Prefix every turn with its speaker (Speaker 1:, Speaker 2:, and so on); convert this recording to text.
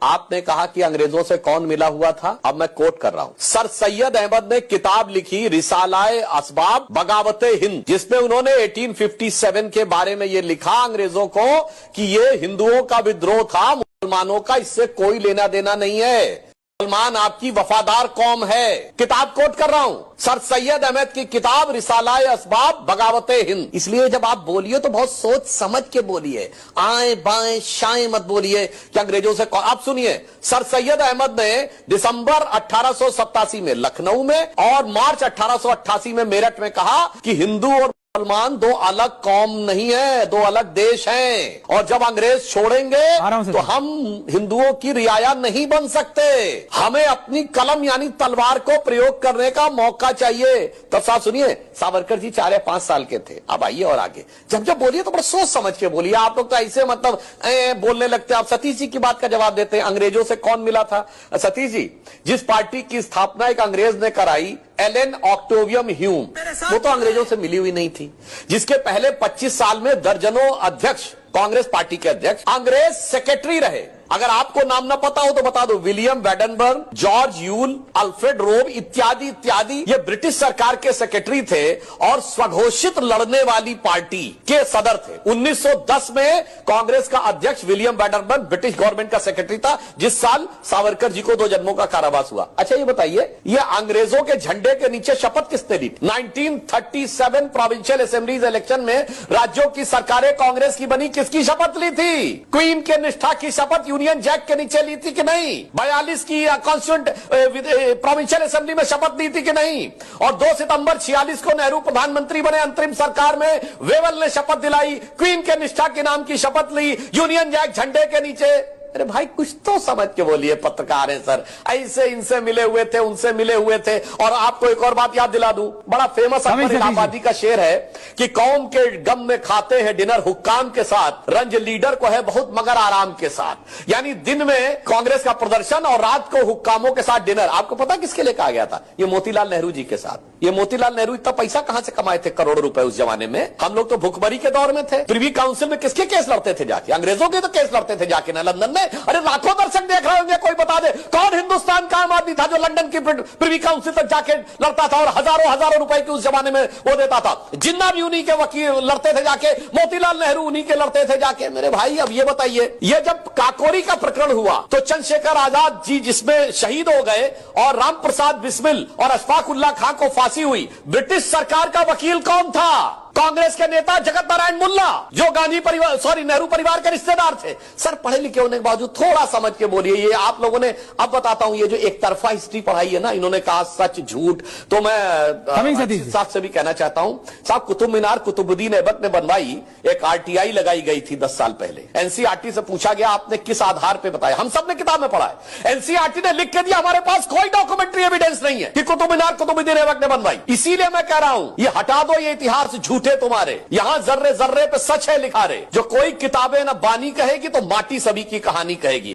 Speaker 1: आपने कहा कि अंग्रेजों से कौन मिला हुआ था। अब मैं कोट कर रहा हूं, सर सैयद अहमद ने किताब लिखी रिसालाए असबाब बगावते हिंद, जिसमें उन्होंने 1857 के बारे में यह लिखा अंग्रेजों को कि यह हिंदुओं का विद्रोह था, मुसलमानों का इससे कोई लेना देना नहीं है, मुसलमान आपकी वफादार कौम है। किताब कोट कर रहा हूं, सर सैयद अहमद की किताब रिसालाए असबाब बगावते हिंद। इसलिए जब आप बोलिए तो बहुत सोच समझ के बोलिए, आए बाएं शाएं मत बोलिए कि अंग्रेजों से। आप सुनिए, सर सैयद अहमद ने दिसंबर 1887 में लखनऊ में और मार्च 1888 में मेरठ में कहा कि हिंदू और मुसलमान दो अलग कौम नहीं है, दो अलग देश हैं, और जब अंग्रेज छोड़ेंगे तो हम हिंदुओं की रियाया नहीं बन सकते, हमें अपनी कलम यानी तलवार को प्रयोग करने का मौका चाहिए। तब साहब सुनिए, सावरकर जी 4 या 5 साल के थे। अब आइए और आगे जब बोलिए तो बड़ा सोच समझ के बोलिए। आप लोग तो ऐसे मतलब बोलने लगते हैं। आप सतीश जी की बात का जवाब देते हैं, अंग्रेजों से कौन मिला था। सतीश जी, जिस पार्टी की स्थापना एक अंग्रेज ने कराई, एलन ऑक्टेवियम ह्यूम, वो तो अंग्रेजों से मिली हुई नहीं थी। जिसके पहले 25 साल में दर्जनों अध्यक्ष, कांग्रेस पार्टी के अध्यक्ष अंग्रेज सेक्रेटरी रहे। अगर आपको नाम ना पता हो तो बता दो, William Wedenberg, George Yule, Alfred रोब इत्यादि इत्यादि, ये ब्रिटिश सरकार के सेक्रेटरी थे और स्वघोषित लड़ने वाली पार्टी के सदर थे। 1910 में कांग्रेस का अध्यक्ष विलियम वेडनबर्ग ब्रिटिश गवर्नमेंट का सेक्रेटरी था, जिस साल सावरकर जी को 2 जन्मों का कारावास हुआ। अच्छा ये बताइए, ये अंग्रेजों के झंडे के नीचे शपथ किसने ली? 1937 प्रोविंशियल असेंबलीज इलेक्शन में राज्यों की सरकारें कांग्रेस की बनी, किसकी शपथ ली थी? क्वीन के निष्ठा की शपथ यूनियन जैक के नीचे ली थी कि नहीं? 42 की कॉन्स्टिट्यूंट प्रोविंशियल असेंबली में शपथ ली थी कि नहीं? और 2 सितंबर 46 को नेहरू प्रधानमंत्री बने, अंतरिम सरकार में वेवल ने शपथ दिलाई, क्वीन के निष्ठा के नाम की शपथ ली, यूनियन जैक झंडे के नीचे। अरे भाई कुछ तो समझ के बोलिए, पत्रकार हैं सर, ऐसे इनसे मिले हुए थे, उनसे मिले हुए थे। और आपको एक और बात याद दिला दूं, बड़ा फेमस अकबर इलाहाबादी का शेर है कि कौम के गम में खाते हैं डिनर हुक्काम के साथ, रंज लीडर को है बहुत मगर आराम के साथ। यानी दिन में कांग्रेस का प्रदर्शन और रात को हुक्कामों के साथ डिनर। आपको पता किसके लिए कहा गया था? ये मोतीलाल नेहरू जी के साथ। ये मोतीलाल नेहरू इतना पैसा कहां से कमाए थे, करोड़ों रुपए उस जमाने में। हम लोग तो भुखमरी के दौर में थे। प्रिवी काउंसिल में किसके केस लड़ते थे जाके? अंग्रेजों के तो केस लड़ते थे जाके ना लंदन में। अरे लाखों दर्शक देख रहे होंगे, कोई बता दे कौन हिंदुस्तान का आम आदमी था जो लंदन की प्रिवी काउंसिल तक जाके लड़ता था और हजारों रुपए की उस जमाने में वो देता था। जिन्ना भी उन्हीं के वकील लड़ते थे जाके, मोतीलाल नेहरू उन्हीं के लड़ते थे जाके। मेरे भाई अब ये बताइए, ये जब काकोरी का प्रकरण हुआ तो चंद्रशेखर आजाद जी जिसमें शहीद हो गए और राम प्रसाद बिस्मिल और अशफाक उल्लाह खां को फांसी हुई, ब्रिटिश सरकार का वकील कौन था? कांग्रेस के नेता जगत नारायण मुल्ला, जो गांधी परिवार नेहरू परिवार के रिश्तेदार थे। सर पढ़े लिखे होने के बावजूद थोड़ा समझ के बोलिए। ये आप लोगों ने, अब बताता हूं, ये जो एक तरफा हिस्ट्री पढ़ाई है ना, इन्होंने कहा सच झूठ, तो मैं साहब से भी कहना चाहता हूं, साहब कुतुब मीनार कुतुबुद्दीन ऐबक ने बनवाई, एक आरटीआई लगाई गई थी 10 साल पहले। एनसीईआरटी से पूछा गया आपने किस आधार पर बताया? हम सब ने किताब में पढ़ा है। एनसीईआरटी ने लिख के दिया हमारे पास कोई डॉक्यूमेंट्री एविडेंस नहीं है कि कुतुब मीनार कुतुबुद्दीन ऐबक ने बनवाई। इसीलिए मैं कह रहा हूं, ये हटा दो ये इतिहास झूठे तुम्हारे। यहां जर्रे जर्रे पे सच है लिखा रे। जो कोई किताबें ना बानी कहेगी तो माटी सभी की कहानी कहेगी।